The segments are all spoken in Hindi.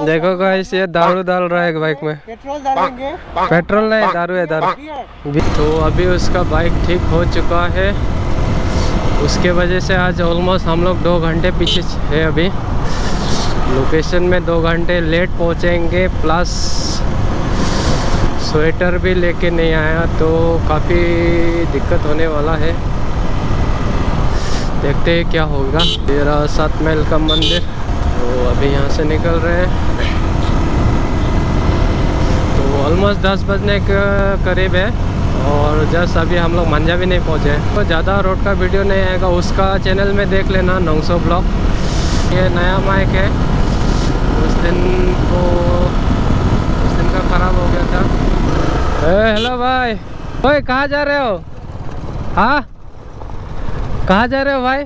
देखो गाइस ये दारू डाल रहा है बाइक में। पेट्रोल डालेंगे। पेट्रोल नहीं, दारू है दारू। तो अभी उसका बाइक ठीक हो चुका है। उसके वजह से आज ऑलमोस्ट हम लोग 2 घंटे पीछे है। अभी लोकेशन में 2 घंटे लेट पहुंचेंगे, प्लस स्वेटर भी लेके नहीं आया तो काफ़ी दिक्कत होने वाला है। देखते हैं क्या होगा। तेरा 7 मील का मंदिर, तो अभी यहाँ से निकल रहे हैं। तो ऑलमोस्ट 10 बजने के करीब है और जस्ट अभी हम लोग मंजा भी नहीं पहुँचे। तो ज़्यादा रोड का वीडियो नहीं आएगा, उसका चैनल में देख लेना, नोंगसो ब्लॉग। ये नया माइक है, उस दिन का ख़राब हो गया था। हेलो भाई, ओए कहाँ जा रहे हो? हाँ कहाँ जा रहे हो भाई?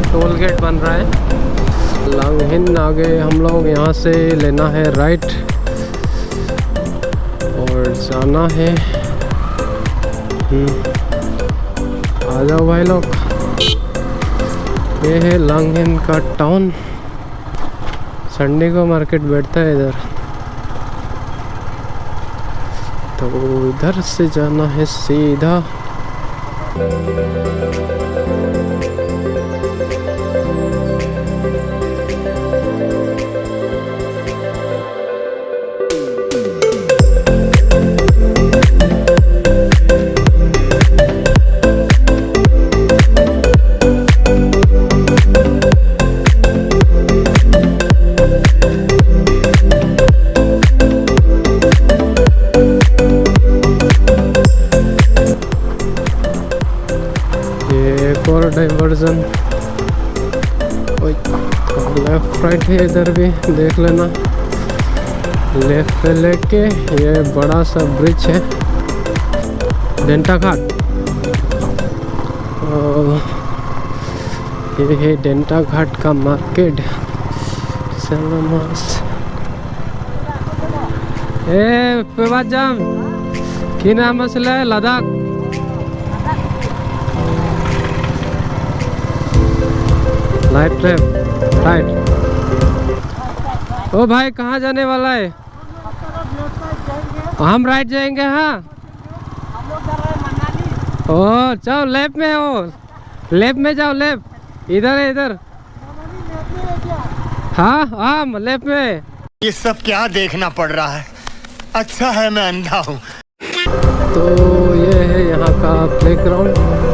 टोल गेट बन रहा है लांगहिन। आगे हम लोग यहाँ से लेना है राइट और जाना है। आ जाओ भाई लोग, ये है लांगहिन का टाउन। संडे को मार्केट बैठता है इधर, तो इधर से जाना है सीधा। डाइवर्जन लेफ्ट राइट है, इधर भी देख लेना। लेफ्ट पे लेके ये बड़ा सा ब्रिज है डेंटा घाट, और ये है डेंटा घाट का मार्केट। ए पे जाम की नाम मसला है लद्दाख। राइट। ओ भाई कहाँ जाने वाला है? हम राइट जाएंगे। हाँ ओ जाओ, लेफ्ट में हो, लेफ्ट में जाओ, लेफ्ट इधर है, इधर। हाँ लेफ्ट में। ये सब क्या देखना पड़ रहा है? अच्छा है मैं अंधा हूँ। तो ये है यहाँ का प्लेग्राउंड।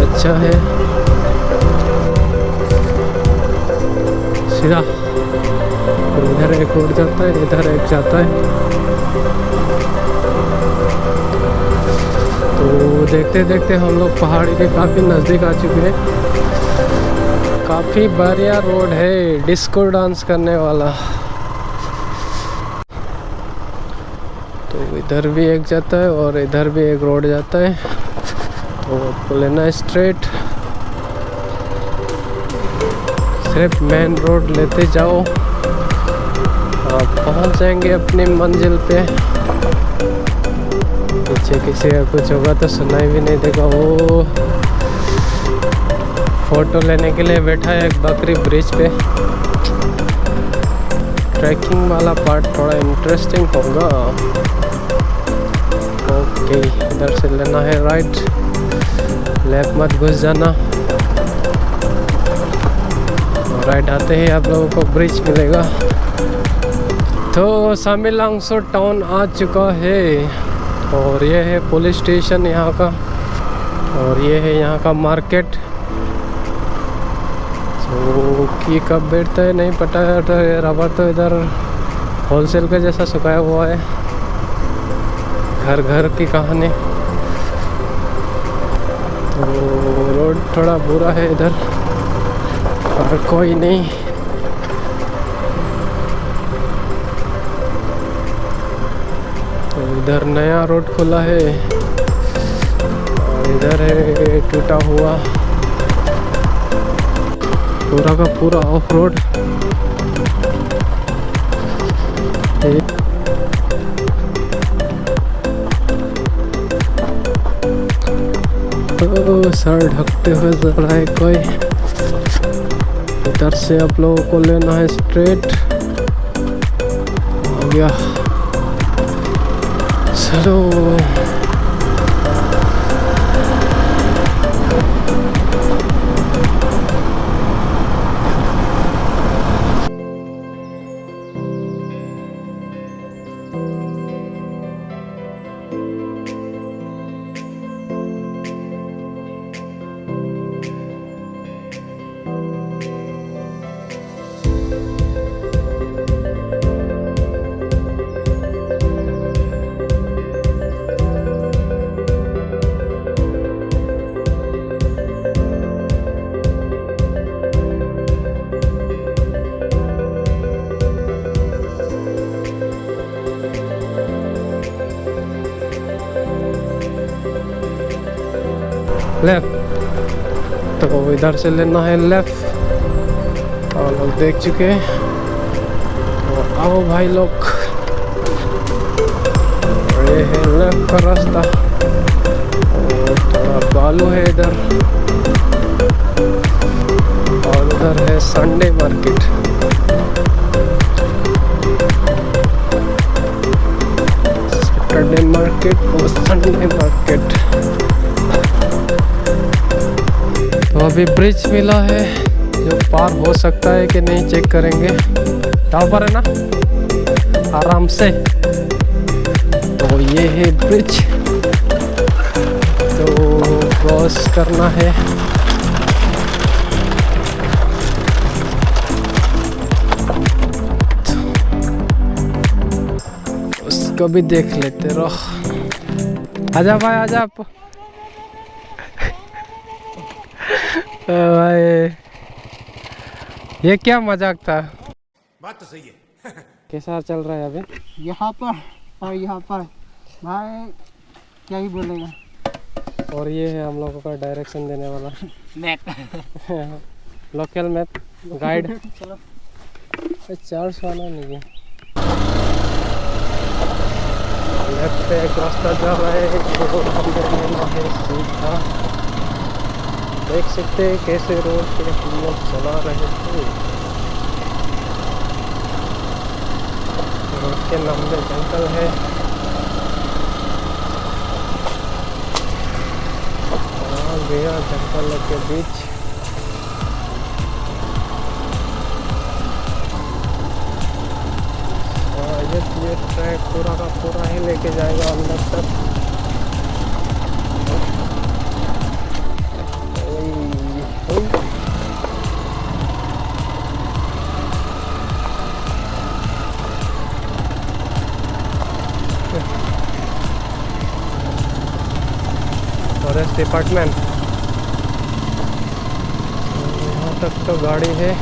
अच्छा है, सीधा इधर एक रोड जाता है, इधर एक जाता है। तो देखते देखते हम लोग पहाड़ी के काफ़ी नज़दीक आ चुके हैं। काफ़ी बढ़िया रोड है डिस्को डांस करने वाला। तो इधर भी एक जाता है और इधर भी एक रोड जाता है, तो आपको लेना है स्ट्रेट। सिर्फ मेन रोड लेते जाओ, आप पहुंच जाएंगे अपनी मंजिल पे। पीछे किसी का कुछ होगा तो सुनाई भी नहीं देगा। वो फोटो लेने के लिए बैठा है एक बकरी ब्रिज पे। ट्रैकिंग वाला पार्ट थोड़ा इंटरेस्टिंग होगा। ओके, इधर से लेना है राइट, लेफ्ट मत घुस जाना। राइट आते ही आप लोगों को ब्रिज मिलेगा। तो सामिलांगसो टाउन आ चुका है और ये है पुलिस स्टेशन यहाँ का, और ये है यहाँ का मार्केट। तो की कब बैठता है नहीं पता है। तो रबर तो इधर होलसेल का जैसा सुखाया हुआ है, घर घर की कहानी। तो रोड थोड़ा बुरा है इधर, और कोई नहीं। इधर नया रोड खुला है और इधर है टूटा हुआ पूरा का पूरा ऑफ रोड। तो सर ढकते हुए जा रहा है कोई। इधर से आप लोगों को लेना है स्ट्रेट। हो गया, चलो। लेफ्ट, तो इधर से लेना है लेफ्ट। और लोग देख चुके हैं, तो आओ भाई लोग, ये है लेफ्ट का रास्ता। और थोड़ा बालू है इधर, और उधर है संडे मार्केट। सैटरडे मार्केट और संडे मार्केट। तो अभी ब्रिज मिला है, जो पार हो सकता है कि नहीं चेक करेंगे। टावर पर है ना, आराम से। तो ये है ब्रिज, तो क्रॉस करना है। उसको भी देख लेते रहो। आजा भाई आजा। भाई ये क्या मजाक था। बात तो सही है। कैसा चल रहा है अभी यहाँ पर और यहाँ पर, भाई क्या ही बोलेगा। और ये है हम लोगों का डायरेक्शन देने वाला मैप लोकल मैप गाइड। चलो 400 आना नहीं है। लेफ्ट पे एक रास्ता जा रहा है, तो हमने लेना है सीधा। देख सकते हैं कैसे रोड पे हम लोग चला रहे थे। रोड के लंबे जंगल है, गया जंगल के बीच। ये ट्रैक पूरा का पूरा ही लेके जाएगा अंदर तक। फॉरेस्ट डिपार्टमेंट, यहाँ तक तो गाड़ी है।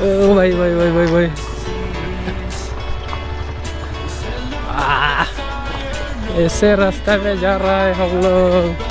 ओ भाई भाई भाई भाई भाई, ऐसे रास्ते में जा रहा है हम लोग।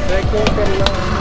ट्रैकिंग करना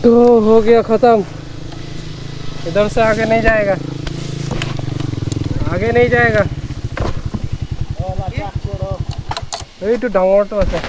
तो हो गया ख़त्म। इधर से आगे नहीं जाएगा, आगे नहीं जाएगा। এই তো ডাঙৰটো আছে।